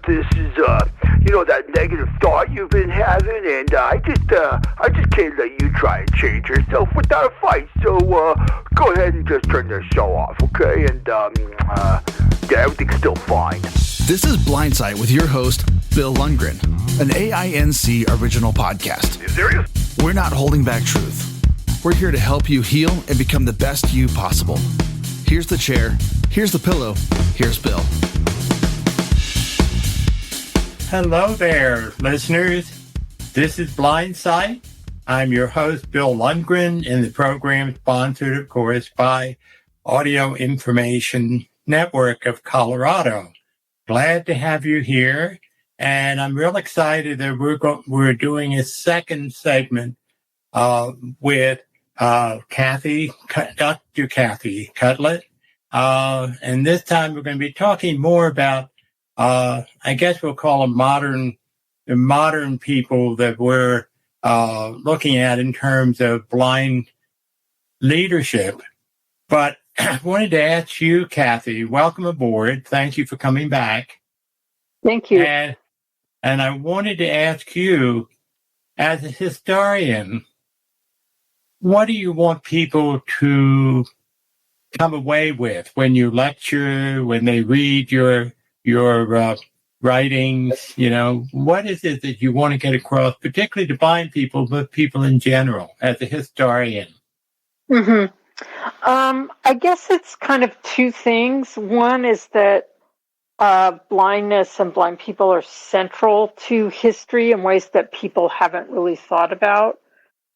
this is, that negative thought you've been having, and I just can't let you try and change yourself without a fight. So, go ahead and just turn the show off, okay? And, everything's still fine. This is Blindsight with your host, Bill Lundgren, an AINC original podcast. You serious? We're not holding back truth. We're here to help you heal and become the best you possible. Here's the chair. Here's the pillow. Here's Bill. Hello there, listeners. This is Blindsight. I'm your host, Bill Lundgren, and the program sponsored, of course, by Audio Information Network of Colorado. Glad to have you here, and I'm real excited that we're doing a second segment with Dr. Cathy Kudlick, and this time we're going to be talking more about I guess we'll call them the modern people that we're looking at in terms of blind leadership. But I wanted to ask you, Cathy, welcome aboard. Thank you for coming back. Thank you. And I wanted to ask you, as a historian, what do you want people to come away with when you lecture, when they read your writings? What is it that you want to get across, particularly to blind people, but people in general, as a historian? Mm-hmm. I guess it's kind of two things. One is that blindness and blind people are central to history in ways that people haven't really thought about,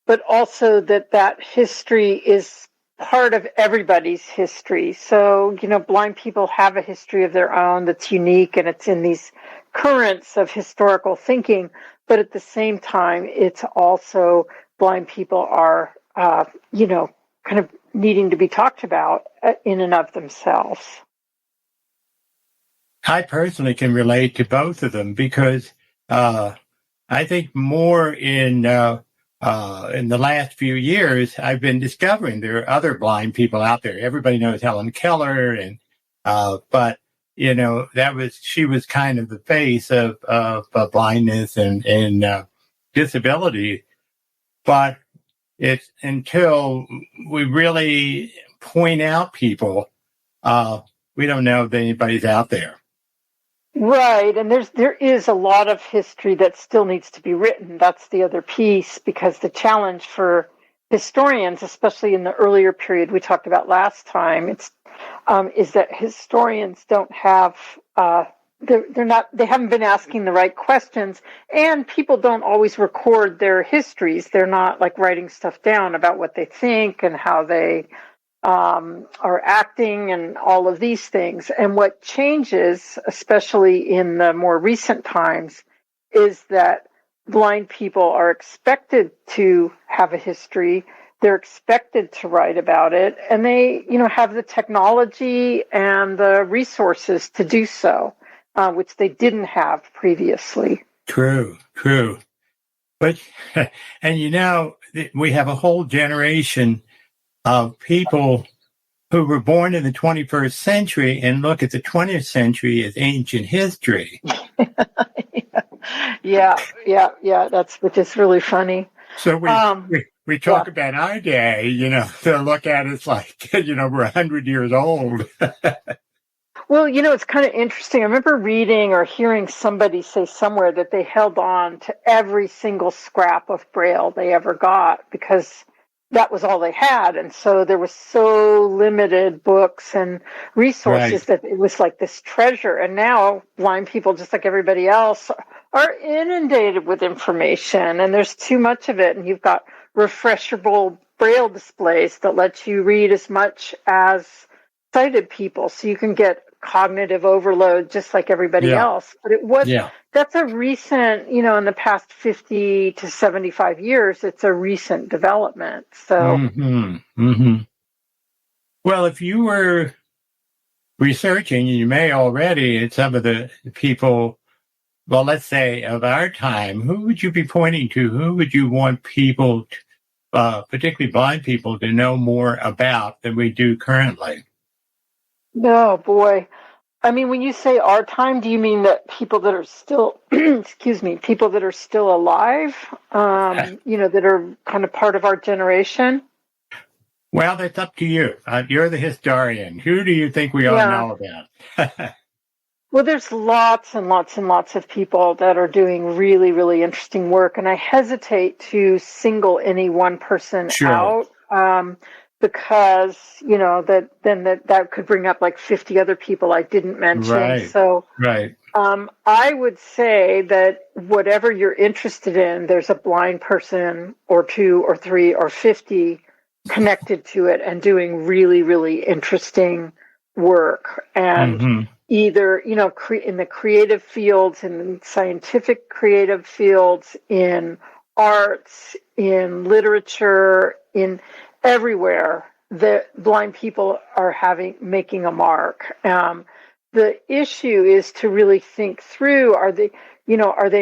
but also that history is part of everybody's history. So, blind people have a history of their own that's unique, and it's in these currents of historical thinking. But at the same time, it's also blind people are, kind of needing to be talked about in and of themselves. I personally can relate to both of them because I think more in the last few years, I've been discovering there are other blind people out there. Everybody knows Helen Keller, but she was kind of the face of blindness and disability. But it's until we really point out people, we don't know if anybody's out there. Right, and there is a lot of history that still needs to be written. That's the other piece, because the challenge for historians, especially in the earlier period we talked about last time, is that historians don't have they haven't been asking the right questions, and people don't always record their histories. They're not like writing stuff down about what they think and how they are acting and all of these things. And what changes, especially in the more recent times, is that blind people are expected to have a history. They're expected to write about it, and they, have the technology and the resources to do so, which they didn't have previously. True. But, and we have a whole generation of people who were born in the 21st century and look at the 20th century as ancient history. Yeah, which is really funny. So we talk about our day, to look at it like, we're 100 years old. Well, it's kind of interesting. I remember reading or hearing somebody say somewhere that they held on to every single scrap of Braille they ever got because that was all they had. And so there was so limited books and resources that it was like this treasure. And now blind people, just like everybody else, are inundated with information, and there's too much of it. And you've got refreshable Braille displays that let you read as much as sighted people, so you can get cognitive overload just like everybody else. But that's a recent, in the past 50 to 75 years, it's a recent development. So, Well, if you were researching, and you may already, at some of the people, well, let's say of our time, who would you be pointing to? Who would you want people, particularly blind people, to know more about than we do currently? Oh, boy. I mean, when you say our time, do you mean that people that are still, excuse me, people that are still alive, that are kind of part of our generation? Well, that's up to you. You're the historian. Who do you think we ought to Yeah. know about? Well, there's lots and lots and lots of people that are doing really, really interesting work, and I hesitate to single any one person Sure. out because that could bring up like 50 other people I didn't mention. Right. So Right. I would say that whatever you're interested in, there's a blind person or two or three or 50 connected to it and doing really, really interesting work. And Mm-hmm. either, in the creative fields, in scientific creative fields, in arts, in literature, in everywhere that blind people are making a mark. The issue is to really think through, are they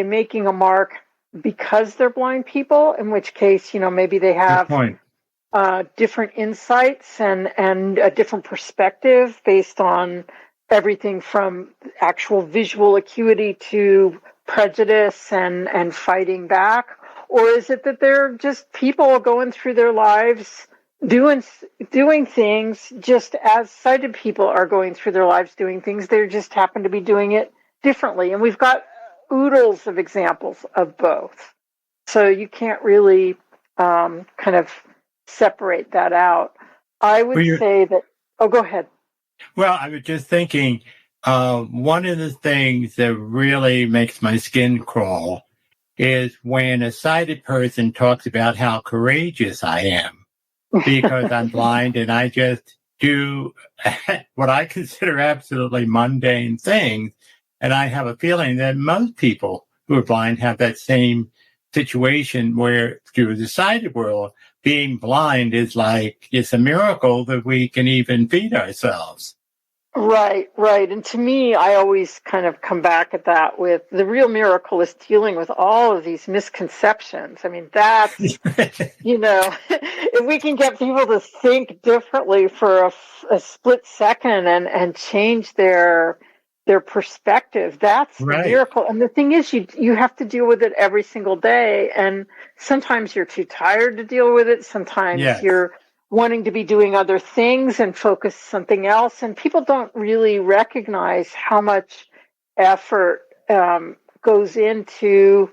making a mark because they're blind people, in which case, maybe they Good have point. different insights and a different perspective based on everything from actual visual acuity to prejudice and fighting back? Or is it that they're just people going through their lives doing things just as sighted people are going through their lives doing things? They just happen to be doing it differently. And we've got oodles of examples of both. So you can't really kind of separate that out. I would say that, go ahead. Well, I was just thinking, one of the things that really makes my skin crawl is when a sighted person talks about how courageous I am because I'm blind and I just do what I consider absolutely mundane things. And I have a feeling that most people who are blind have that same situation where through the sighted world, being blind is like, it's a miracle that we can even feed ourselves. Right. And to me, I always kind of come back at that with the real miracle is dealing with all of these misconceptions. I mean, that's, if we can get people to think differently for a split second and change their perspective, that's Right. the miracle. And the thing is, you have to deal with it every single day. And sometimes you're too tired to deal with it. Sometimes you're wanting to be doing other things and focus something else. And people don't really recognize how much effort goes into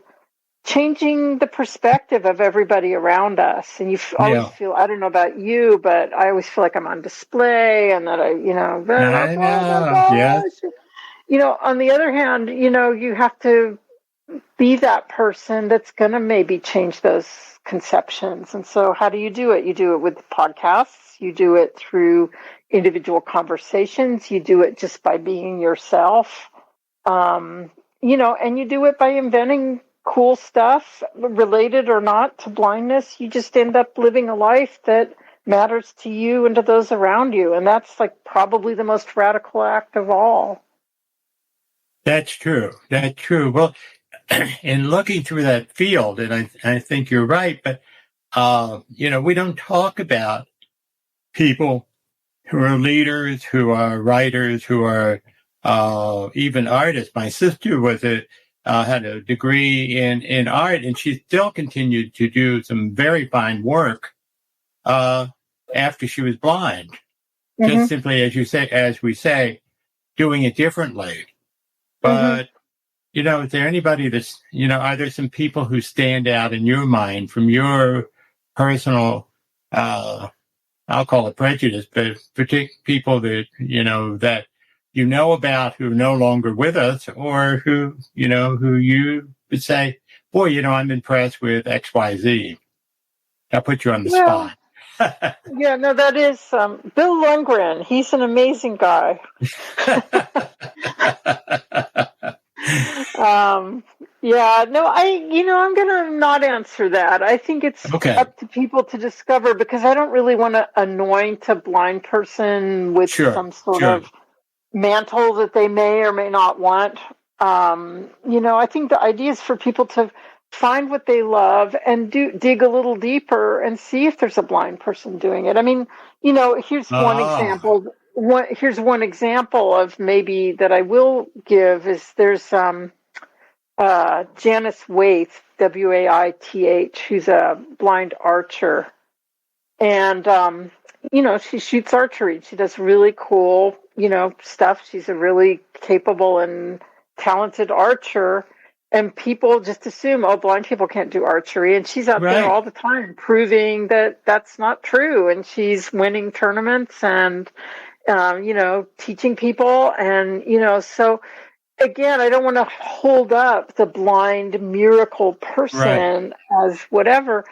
changing the perspective of everybody around us. And you always feel, I don't know about you, but I always feel like I'm on display and that on the other hand, you have to be that person that's going to maybe change those conceptions. And so how do you do it? You do it with podcasts. You do it through individual conversations. You do it just by being yourself. And you do it by inventing cool stuff related or not to blindness. You just end up living a life that matters to you and to those around you. And that's like probably the most radical act of all. That's true. Well, in looking through that field, and I think you're right, but, we don't talk about people who are leaders, who are writers, who are even artists. My sister had a degree in art, and she still continued to do some very fine work after she was blind. Mm-hmm. Just simply, as we say, doing it differently. But, is there anybody that's, are there some people who stand out in your mind from your personal, I'll call it prejudice, but people that, that about who are no longer with us or who you would say, boy, I'm impressed with XYZ. I'll put you on the spot. That is Bill Lundgren. He's an amazing guy. I'm going to not answer that. I think it's up to people to discover, because I don't really want to anoint a blind person with some sort of mantle that they may or may not want. I think the idea is for people to find what they love and dig a little deeper and see if there's a blind person doing it. I mean, here's one example. here's one example of maybe that I will give is there's Janice Waith, Waith, who's a blind archer. And, she shoots archery. She does really cool, stuff. She's a really capable and talented archer. And people just assume, oh, blind people can't do archery. And she's out there all the time proving that that's not true. And she's winning tournaments and, teaching people. And, so again, I don't want to hold up the blind miracle person as whatever.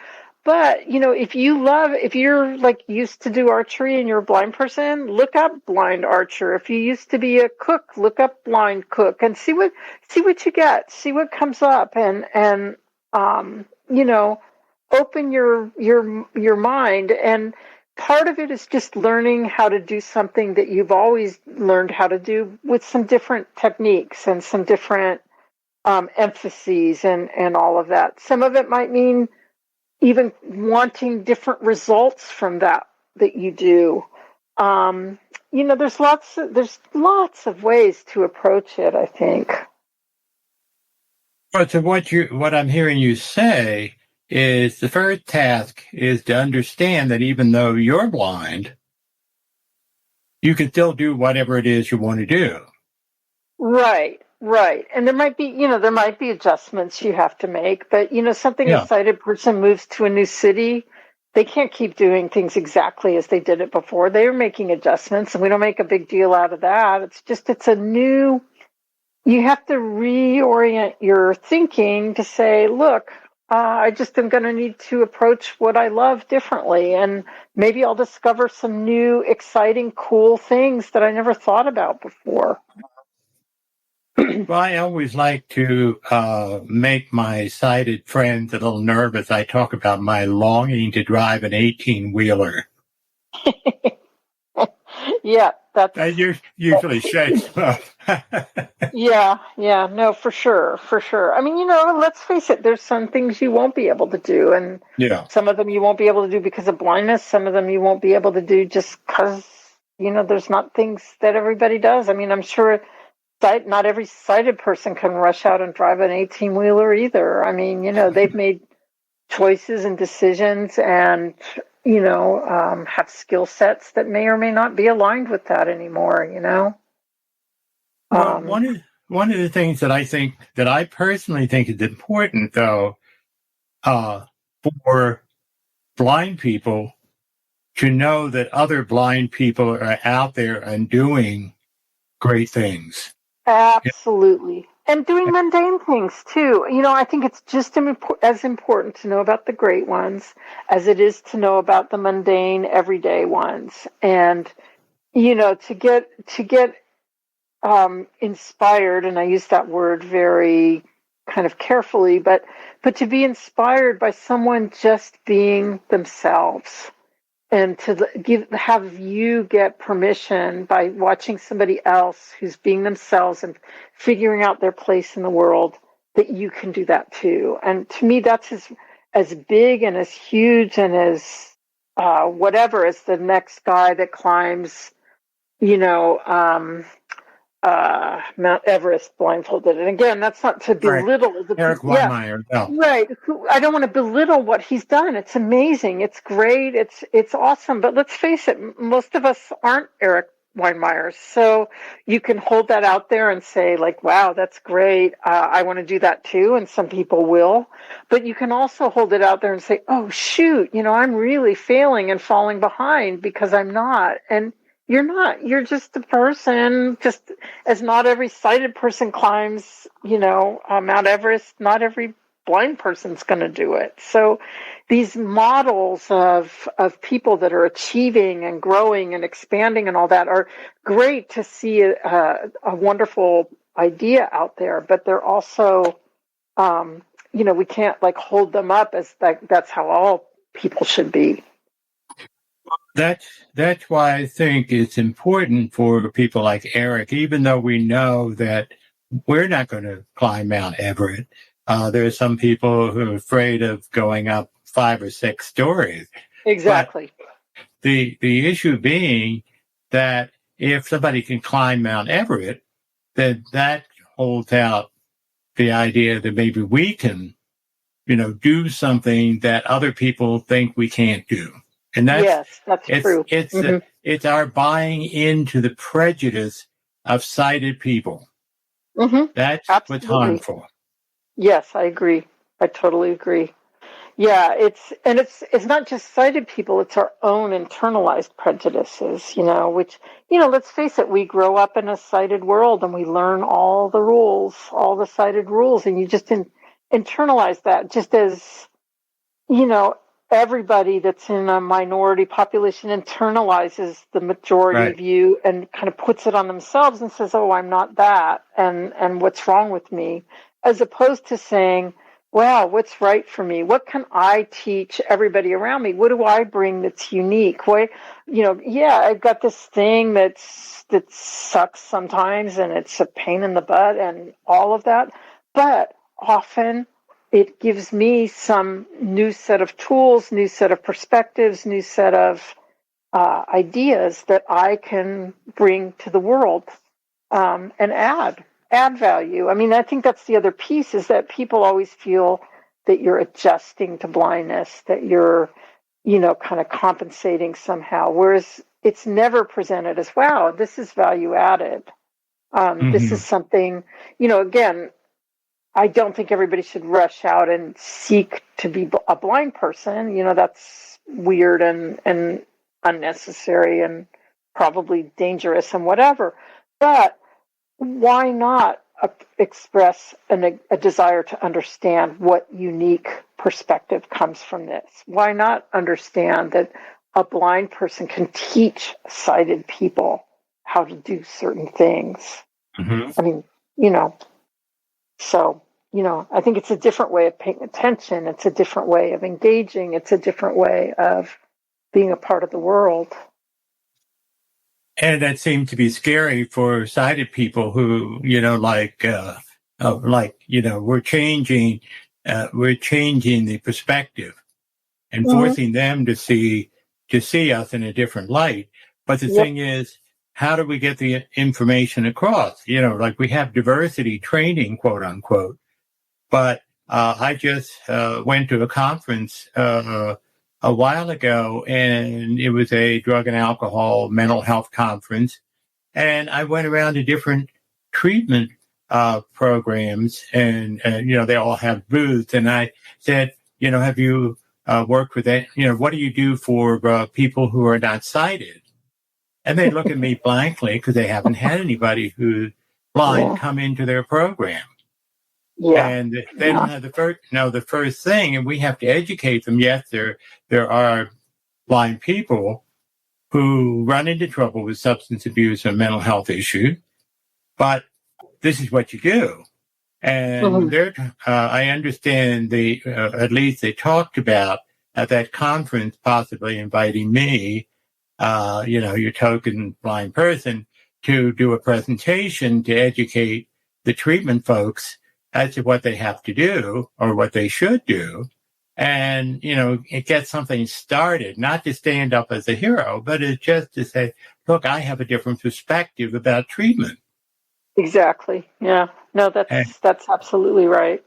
But, if you're like used to do archery and you're a blind person, look up blind archer. If you used to be a cook, look up blind cook and see what you get, see what comes up and open your mind. And part of it is just learning how to do something that you've always learned how to do with some different techniques and some different emphases and all of that. Some of it might mean even wanting different results from that you do. There's lots of ways to approach it, I think. But so what I'm hearing you say is the first task is to understand that even though you're blind, you can still do whatever it is you want to do. Right. And there might be adjustments you have to make, but a sighted person moves to a new city, they can't keep doing things exactly as they did it before. They are making adjustments and we don't make a big deal out of that. You have to reorient your thinking to say, look, I just am going to need to approach what I love differently. And maybe I'll discover some new, exciting, cool things that I never thought about before. Well, I always like to make my sighted friends a little nervous. I talk about my longing to drive an 18-wheeler. Yeah, that's... I usually say so. Yeah, no, for sure. I mean, let's face it, there's some things you won't be able to do, and some of them you won't be able to do because of blindness, some of them you won't be able to do just because, there's not things that everybody does. I mean, I'm sure not every sighted person can rush out and drive an 18-wheeler either. I mean, they've made choices and decisions and, have skill sets that may or may not be aligned with that anymore, Well, one of the things that I personally think is important, though, for blind people to know that other blind people are out there and doing great things. Absolutely. And doing mundane things, too. I think it's just as important to know about the great ones as it is to know about the mundane, everyday ones. And, to get inspired, and I use that word very kind of carefully, but to be inspired by someone just being themselves. And to have you get permission by watching somebody else who's being themselves and figuring out their place in the world, that you can do that too. And to me, that's as big and as huge and as whatever as the next guy that climbs, Mount Everest blindfolded. And again, that's not to belittle Eric Weinmeier. No. Right. I don't want to belittle what he's done. It's amazing. It's great. It's awesome. But let's face it, most of us aren't Eric Weinmeier. So you can hold that out there and say, like, wow, that's great. I want to do that too. And some people will. But you can also hold it out there and say, oh, shoot, I'm really failing and falling behind because I'm not. And you're not. You're just a person, just as not every sighted person climbs, Mount Everest. Not every blind person's going to do it. So these models of people that are achieving and growing and expanding and all that are great to see a wonderful idea out there, but they're also, we can't hold them up as that's how all people should be. That's why I think it's important for people like Eric, even though we know that we're not going to climb Mount Everest. There are some people who are afraid of going up 5 or 6 stories. Exactly. But the issue being that if somebody can climb Mount Everest, then that holds out the idea that maybe we can, do something that other people think we can't do. And yes, that's true. It's our buying into the prejudice of sighted people. That's what's harmful. Yes, I agree. I totally agree. Yeah, it's not just sighted people, it's our own internalized prejudices, which, let's face it, we grow up in a sighted world and we learn all the rules, all the sighted rules, and you just internalize that just as, everybody that's in a minority population internalizes the majority view and kind of puts it on themselves and says, oh, I'm not that, and what's wrong with me, as opposed to saying, wow, what's right for me? What can I teach everybody around me? What do I bring that's unique? I've got this thing that sucks sometimes and it's a pain in the butt and all of that. But often it gives me some new set of tools, new set of perspectives, new set of ideas that I can bring to the world and add value. I mean, I think that's the other piece, is that people always feel that you're adjusting to blindness, that you're, kind of compensating somehow, whereas it's never presented as, wow, this is value added. This is something, again, I don't think everybody should rush out and seek to be a blind person. That's weird and unnecessary and probably dangerous and whatever. But why not express a desire to understand what unique perspective comes from this? Why not understand that a blind person can teach sighted people how to do certain things? I mean, so, I think it's a different way of paying attention. It's a different way of engaging. It's a different way of being a part of the world. And that seemed to be scary for sighted people who, we're changing the perspective and forcing them to see us in a different light. But the thing is, how do we get the information across? We have diversity training, quote unquote. But I just went to a conference a while ago, and it was a drug and alcohol mental health conference. And I went around to different treatment programs, and they all have booths. And I said, have you worked with that? What do you do for people who are not sighted? And they look at me blankly because they haven't had anybody who's blind come into their program. Yeah. And they don't have the first thing, and we have to educate them. Yes, there are blind people who run into trouble with substance abuse and mental health issues, but this is what you do. And I understand at least they talked about at that conference possibly inviting me, your token blind person, to do a presentation to educate the treatment folks as to what they have to do or what they should do. And, it gets something started, not to stand up as a hero, but it's just to say, look, I have a different perspective about treatment. Exactly. Yeah. No, that's absolutely right.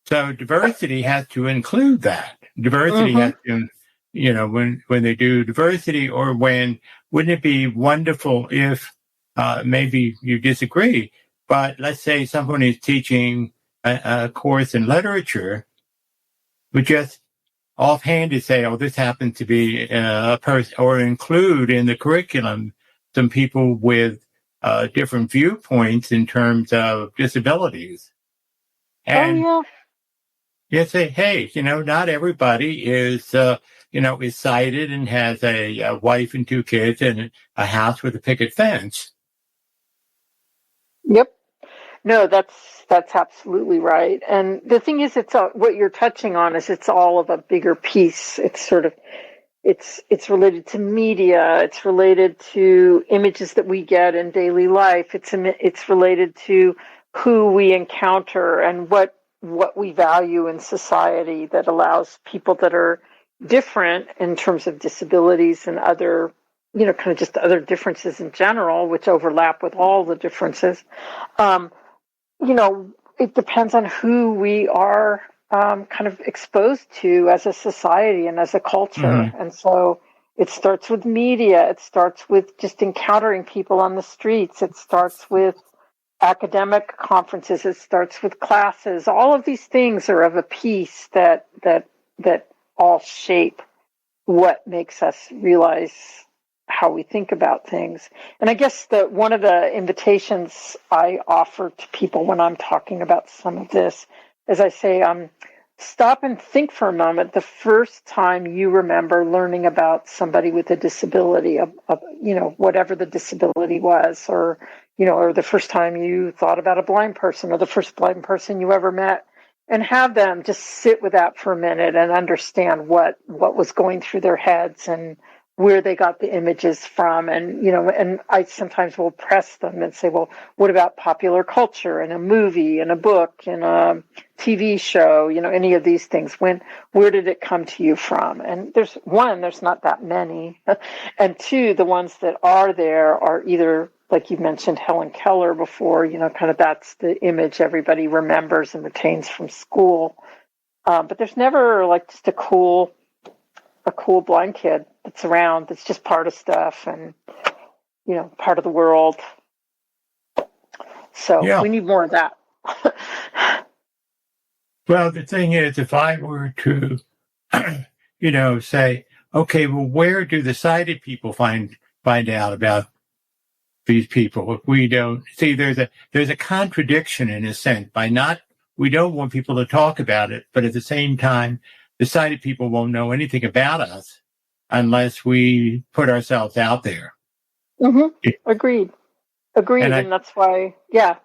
So diversity has to include that. Diversity has to, when they do diversity, or wouldn't it be wonderful if, maybe you disagree, but let's say someone is teaching a course in literature, would just offhanded say, oh, this happens to be a person, or include in the curriculum some people with different viewpoints in terms of disabilities. And you say, hey, not everybody is sighted and has a wife and 2 kids and a house with a picket fence. Yep. No, that's absolutely right. And the thing is, what you're touching on is it's all of a bigger piece. It's sort of, it's related to media. It's related to images that we get in daily life. It's related to who we encounter and what we value in society that allows people that are different in terms of disabilities and other kind of just other differences in general, which overlap with all the differences. It depends on who we are kind of exposed to as a society and as a culture. Mm-hmm. And so it starts with media. It starts with just encountering people on the streets. It starts with academic conferences. It starts with classes. All of these things are of a piece that all shape what makes us realize how we think about things. And I guess that one of the invitations I offer to people when I'm talking about some of this is I say, stop and think for a moment the first time you remember learning about somebody with a disability, of whatever the disability was, or the first time you thought about a blind person, or the first blind person you ever met, and have them just sit with that for a minute and understand what was going through their heads and where they got the images from. And I sometimes will press them and say, well, what about popular culture and a movie and a book and a TV show, any of these things? Where did it come to you from? And there's not that many. And two, the ones that are there are either, like you mentioned Helen Keller before, kind of that's the image everybody remembers and retains from school. But there's never like just a cool blind kid that's around, that's just part of stuff and, part of the world. So we need more of that. Well, the thing is, if I were to, say, okay, well, where do the sighted people find out about these people? If we don't see, there's a contradiction in a sense we don't want people to talk about it, but at the same time, the sighted people won't know anything about us unless we put ourselves out there. Mm-hmm. Agreed. And that's why,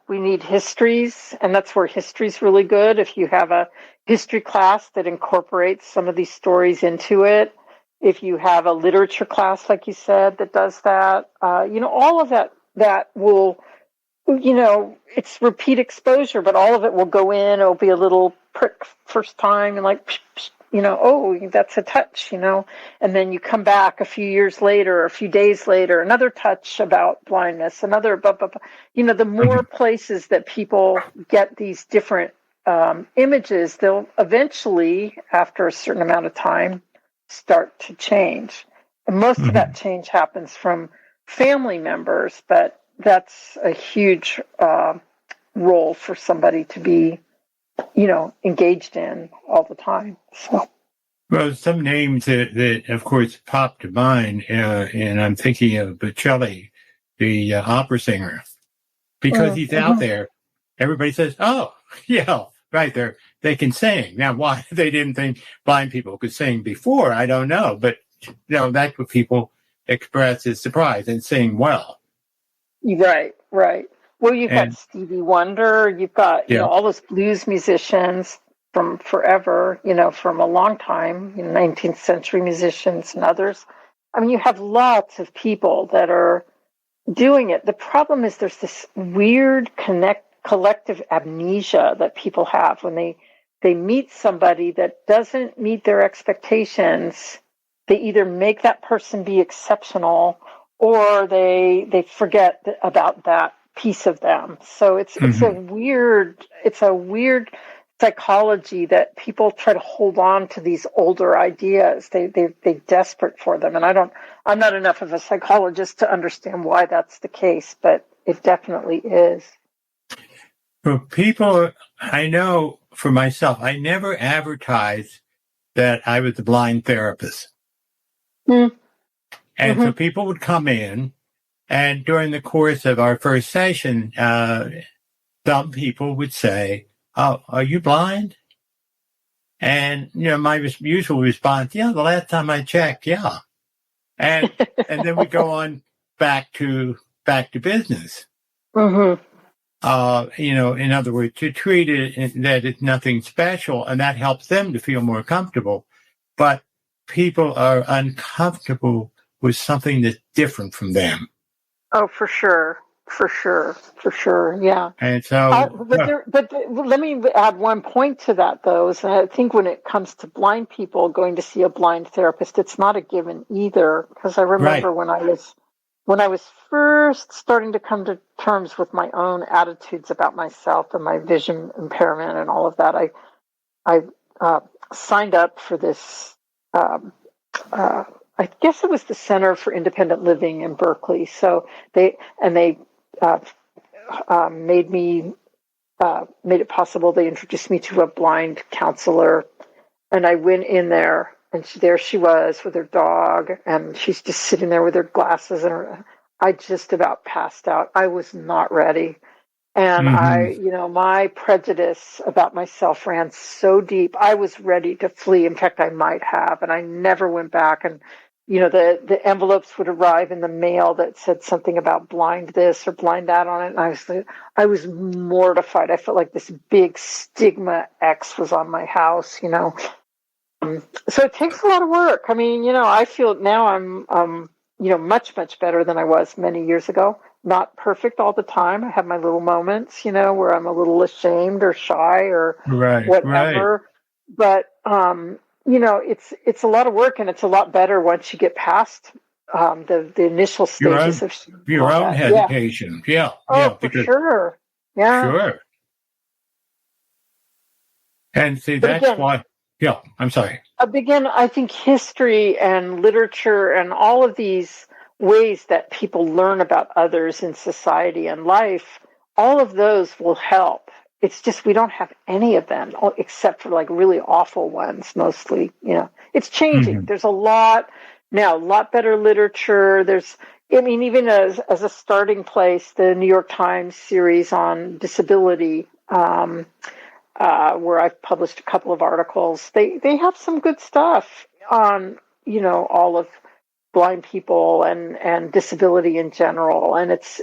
we need histories. And that's where history's really good. If you have a history class that incorporates some of these stories into it, if you have a literature class, like you said, that does that, all of that will, it's repeat exposure, but all of it will go in. It'll be a little prick first time and like, oh, that's a touch, and then you come back a few years later, a few days later, another touch about blindness, another, blah, blah, blah. The more places that people get these different images, they'll eventually, after a certain amount of time, start to change. And most of that change happens from family members, but that's a huge role for somebody to be engaged in all the time. So. Well, some names that of course pop to mind, and I'm thinking of Bocelli, the opera singer, because he's out there. Everybody says, "Oh, yeah, right there, they can sing." Now, why they didn't think blind people could sing before, I don't know, but that's what people express as surprise and sing well. Right. Well, you've got Stevie Wonder, you've got all those blues musicians from forever, from a long time, 19th century musicians and others. I mean, you have lots of people that are doing it. The problem is there's this weird collective amnesia that people have when they meet somebody that doesn't meet their expectations. They either make that person be exceptional or they forget about that piece of them. So it's a weird psychology that people try to hold on to these older ideas. They're desperate for them. And I'm not enough of a psychologist to understand why that's the case, but it definitely is. For people, I know for myself, I never advertised that I was a blind therapist. And so people would come in, and during the course of our first session, some people would say, "Oh, are you blind?" And, my usual response, "Yeah, the last time I checked, yeah." And then we go on back to business. In other words, to treat it that it's nothing special, and that helps them to feel more comfortable. But people are uncomfortable with something that's different from them. Oh, for sure. For sure, yeah. And so, Let me add one point to that, though. Is I think when it comes to blind people going to see a blind therapist, it's not a given either. Because I remember when I was first starting to come to terms with my own attitudes about myself and my vision impairment and all of that, I signed up for this. I guess it was the Center for Independent Living in Berkeley. So they made it possible. They introduced me to a blind counselor, and I went in there, and there she was with her dog, and she's just sitting there with her glasses, and I just about passed out. I was not ready. And my prejudice about myself ran so deep. I was ready to flee. In fact, I might have, and I never went back. And, the envelopes would arrive in the mail that said something about blind this or blind that on it. And I was mortified. I felt like this big stigma X was on my house, So it takes a lot of work. I mean, I feel now I'm, much, much better than I was many years ago. Not perfect all the time. I have my little moments, where I'm a little ashamed or shy or whatever. Right. But, it's a lot of work, and it's a lot better once you get past the initial stages of your own hesitation. Yeah. Oh, for sure. Yeah. Sure. And see, that's why. Yeah, I'm sorry. Again, I think history and literature and all of these ways that people learn about others in society and life, all of those will help. It's just we don't have any of them except for like really awful ones mostly. It's changing. There's a lot better literature. Even as a starting place, the New York Times series on disability, where I've published a couple of articles, they have some good stuff on, all of blind people and disability in general. And it's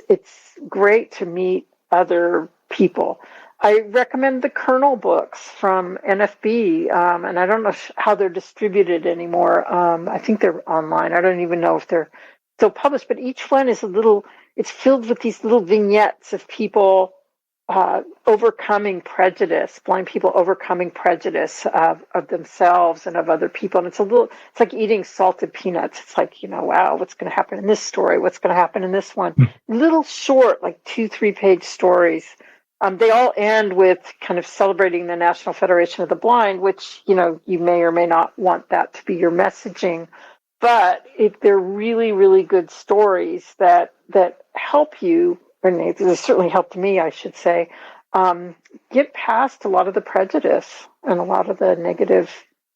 great to meet other people. I recommend the Kernel books from NFB, and I don't know how they're distributed anymore. I think they're online. I don't even know if they're still published, but each one is it's filled with these little vignettes of people overcoming prejudice, blind people overcoming prejudice of themselves and of other people. And it's like eating salted peanuts. It's like, wow, what's going to happen in this story? What's going to happen in this one? Little short, like 2-3 page stories. They all end with kind of celebrating the National Federation of the Blind, which, you may or may not want that to be your messaging. But they're really, really good stories that help you, and it certainly helped me, I should say, get past a lot of the prejudice and a lot of the negative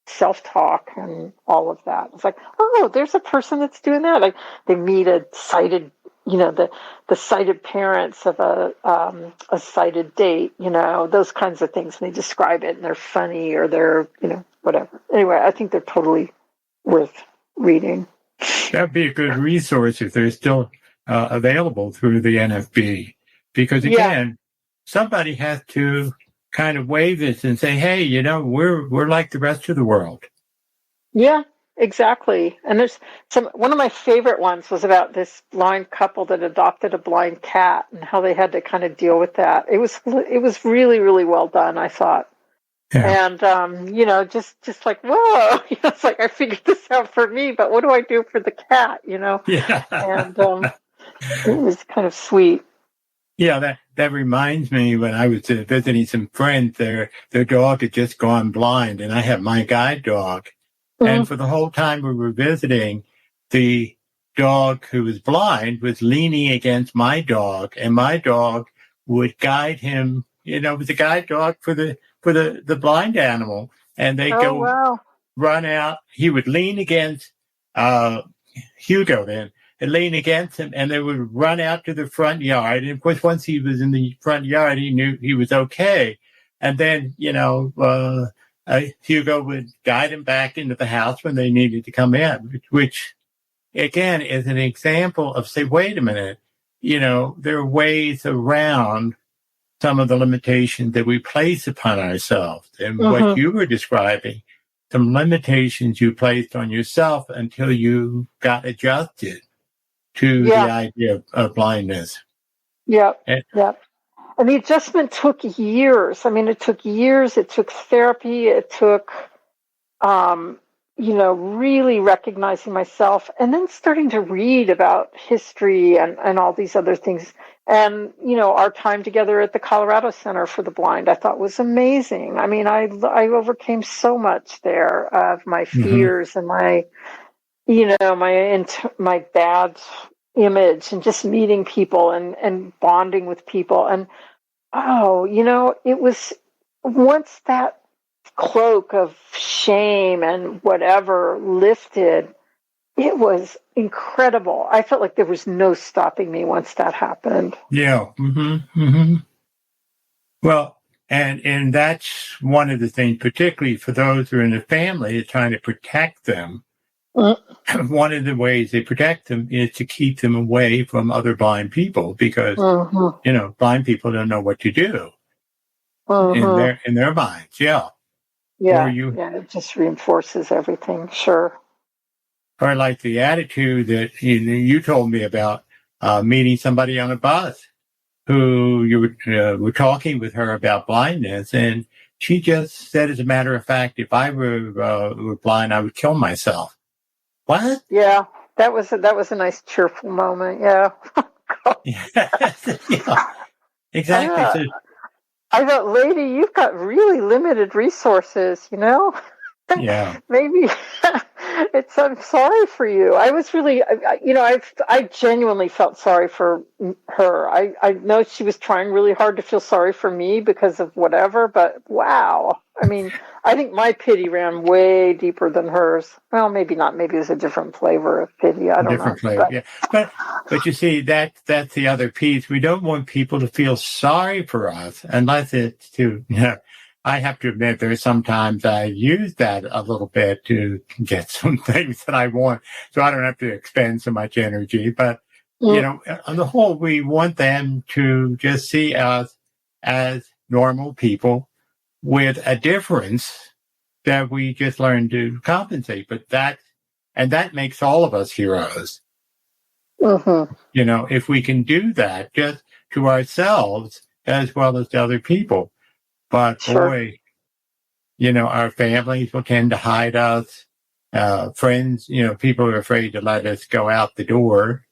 self-talk and all of that. It's like, oh, there's a person that's doing that. Like they meet a sighted, the sighted parents of a sighted date, those kinds of things. And they describe it and they're funny or they're, whatever. Anyway, I think they're totally worth reading. That'd be a good resource if they're still available through the NFB. Because again, somebody has to kind of wave this and say, hey, we're like the rest of the world. Yeah. Exactly. And there's one of my favorite ones was about this blind couple that adopted a blind cat and how they had to kind of deal with that. It was really, really well done, I thought. Yeah. And, just like, whoa, it's like I figured this out for me, but what do I do for the cat, Yeah. And it was kind of sweet. Yeah, that reminds me when I was visiting some friends, their dog had just gone blind, and I have my guide dog. And for the whole time we were visiting, the dog who was blind was leaning against my dog, and my dog would guide him. It was a guide dog for the blind animal, and they run out. He would lean against Hugo then, and lean against him, and they would run out to the front yard. And of course, once he was in the front yard, he knew he was okay. And then, Hugo would guide him back into the house when they needed to come in, which again is an example of say, wait a minute, there are ways around some of the limitations that we place upon ourselves. And what you were describing, some limitations you placed on yourself until you got adjusted to the idea of blindness. Yep. And, Yep. And the adjustment took years. I mean, it took years. It took therapy. It took, really recognizing myself and then starting to read about history and all these other things. And, our time together at the Colorado Center for the Blind, I thought was amazing. I mean, I overcame so much there of my mhm. fears and my bad image and just meeting people and bonding with people. And, it was once that cloak of shame and whatever lifted, it was incredible. I felt like there was no stopping me once that happened. Yeah. Well, and that's one of the things, particularly for those who are in the family, is trying to protect them. One of the ways they protect them is to keep them away from other blind people because, blind people don't know what to do in their minds. Yeah. Or It just reinforces everything. Sure. or like the attitude that you told me about meeting somebody on a bus who you were talking with her about blindness, and she just said, as a matter of fact, if I were blind, I would kill myself. What? Yeah, that was a nice cheerful moment. Yeah. Yeah, exactly. So, I thought, lady, you've got really limited resources, yeah. Maybe I'm sorry for you. I was really, I genuinely felt sorry for her. I know she was trying really hard to feel sorry for me because of whatever, but wow. I mean, I think my pity ran way deeper than hers. Well, maybe not. Maybe it was a different flavor of pity. I don't know. Different flavor, yeah. But you see, that's the other piece. We don't want people to feel sorry for us unless it's to, I have to admit, there's sometimes I use that a little bit to get some things that I want, so I don't have to expend so much energy. But, on the whole, we want them to just see us as normal people with a difference that we just learn to compensate. But that makes all of us heroes. If we can do that just to ourselves as well as to other people. But boy, our families will tend to hide us. Friends, people are afraid to let us go out the door.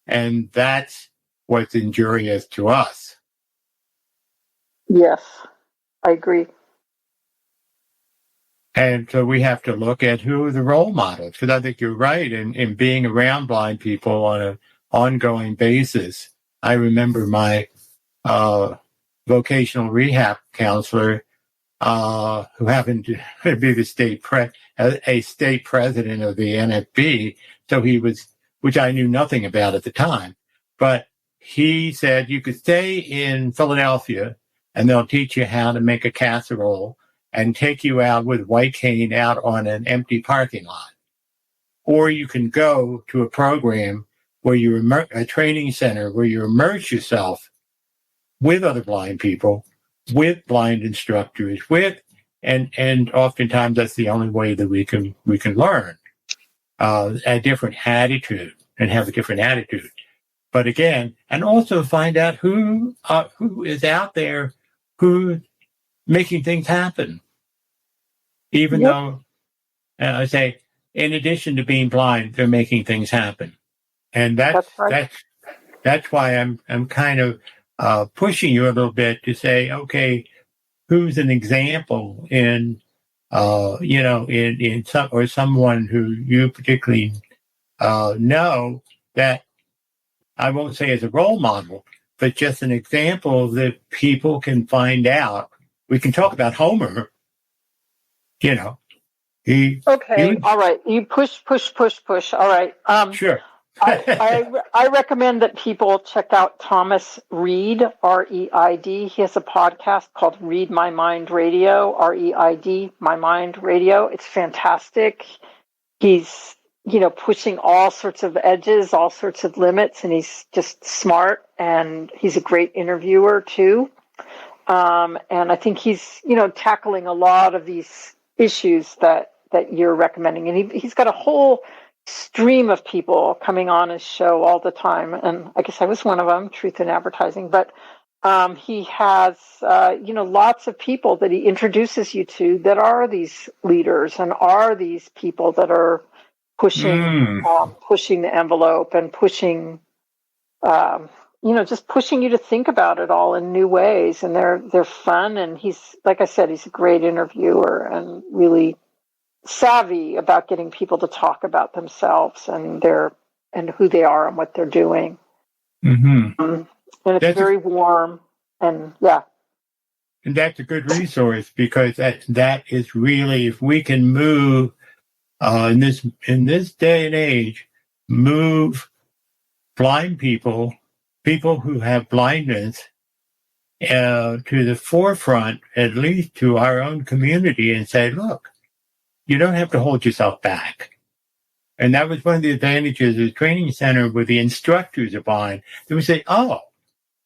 And that's what's injurious to us. Yes, I agree. And so we have to look at who are the role models, because I think you're right in being around blind people on an ongoing basis. I remember my vocational rehab counselor, who happened to be the a state president of the NFB. So he was, which I knew nothing about at the time, but he said you could stay in Philadelphia and they'll teach you how to make a casserole and take you out with white cane out on an empty parking lot. Or you can go to a program where a training center where you immerse yourself with other blind people, with blind instructors, and oftentimes that's the only way that we can learn a different attitude and have a different attitude. But again, and also find out who is out there who's making things happen. Even though I say, in addition to being blind, they're making things happen, and that's why I'm kind of pushing you a little bit to say, okay, who's an example in someone who you particularly know that I won't say as a role model, but just an example that people can find out. We can talk about Homer. All right. You push. All right. Sure. I recommend that people check out Thomas Reid, R-E-I-D. He has a podcast called Read My Mind Radio, R-E-I-D, My Mind Radio. It's fantastic. He's, pushing all sorts of edges, all sorts of limits, and he's just smart, and he's a great interviewer too. And I think he's, tackling a lot of these issues that you're recommending. And he's got a whole stream of people coming on his show all the time, and I guess I was one of them, Truth in Advertising. But he has, lots of people that he introduces you to that are these leaders and are these people that are pushing the envelope and pushing, just pushing you to think about it all in new ways. And they're fun. And he's, like I said, he's a great interviewer and really savvy about getting people to talk about themselves and who they are and what they're doing. Mm-hmm. And it's very warm, and yeah. And that's a good resource, because that is really, if we can move in this day and age, move blind people who have blindness to the forefront, at least to our own community, and say, look, you don't have to hold yourself back. And that was one of the advantages of the training center with the instructors of blind. They would say, oh,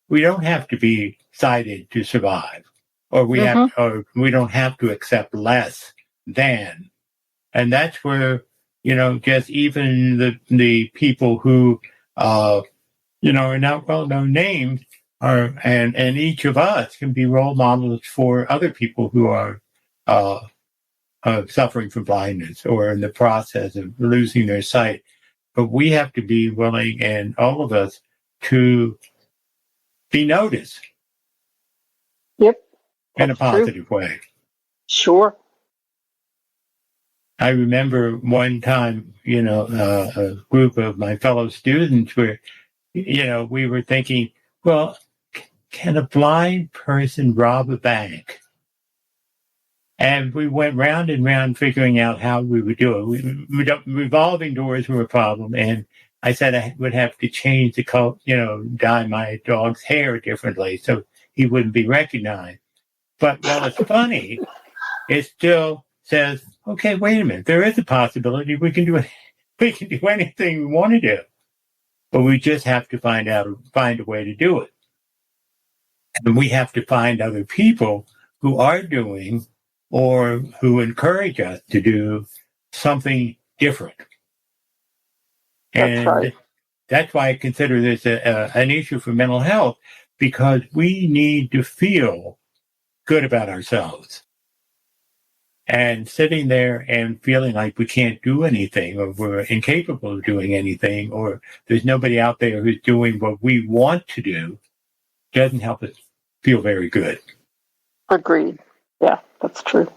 we don't have to be sighted to survive, or we don't have to accept less than. And that's where, just even the people who, are not well-known names and each of us can be role models for other people who are, suffering from blindness or in the process of losing their sight. But we have to be willing, and all of us, to be noticed. Yep. In a positive way. Sure. I remember one time, a group of my fellow students where, we were thinking, well, can a blind person rob a bank? And we went round and round figuring out how we would do it. Revolving doors were a problem. And I said I would have to change the color, dye my dog's hair differently so he wouldn't be recognized. But while it's funny, it still says, okay, wait a minute. There is a possibility we can do anything we want to do. But we just have to find a way to do it. And we have to find other people who are doing or who encourage us to do something different. And right. That's why I consider this an issue for mental health, because we need to feel good about ourselves. And sitting there and feeling like we can't do anything, or we're incapable of doing anything, or there's nobody out there who's doing what we want to do, doesn't help us feel very good. Agreed. Yeah, that's true.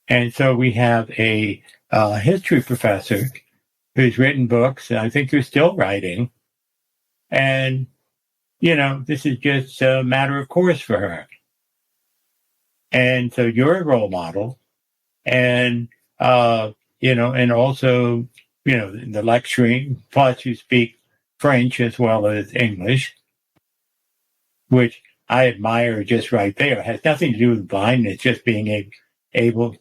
And so we have a history professor who's written books, and I think they're still writing. And, this is just a matter of course for her. And so you're a role model. And, and also, the lecturing, plus you speak French as well as English, which I admire just right there. It has nothing to do with blindness, just being able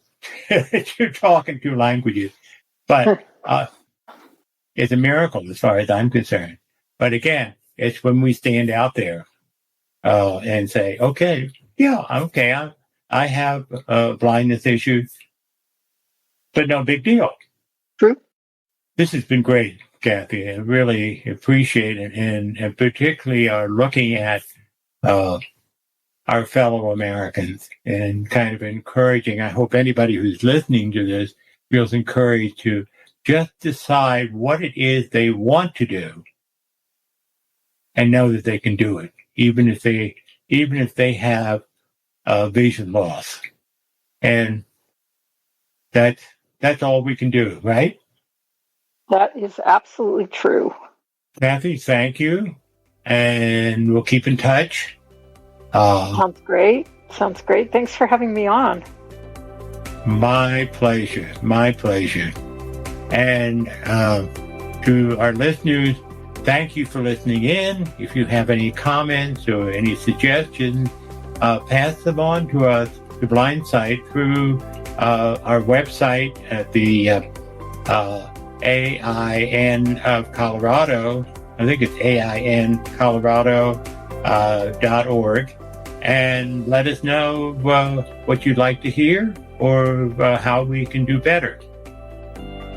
to talk in two languages. But it's a miracle as far as I'm concerned. But again, it's when we stand out there and say, okay, I have a blindness issue, but no big deal. True. This has been great, Cathy. I really appreciate it, and particularly are looking at our fellow Americans and kind of encouraging. I hope anybody who's listening to this feels encouraged to just decide what it is they want to do and know that they can do it, even if they have vision loss. And that's all we can do, right? That is absolutely true. Cathy, thank you. And we'll keep in touch. Sounds great. Thanks for having me on. My pleasure. And to our listeners, thank you for listening in. If you have any comments or any suggestions, pass them on to us, to Blindsight, through our website at the AIN of Colorado. I think it's aincolorado.org. And let us know what you'd like to hear or how we can do better.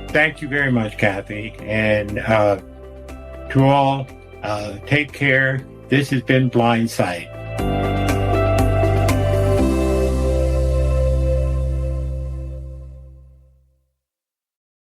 Thank you very much, Cathy. And to all, take care. This has been Blindsight.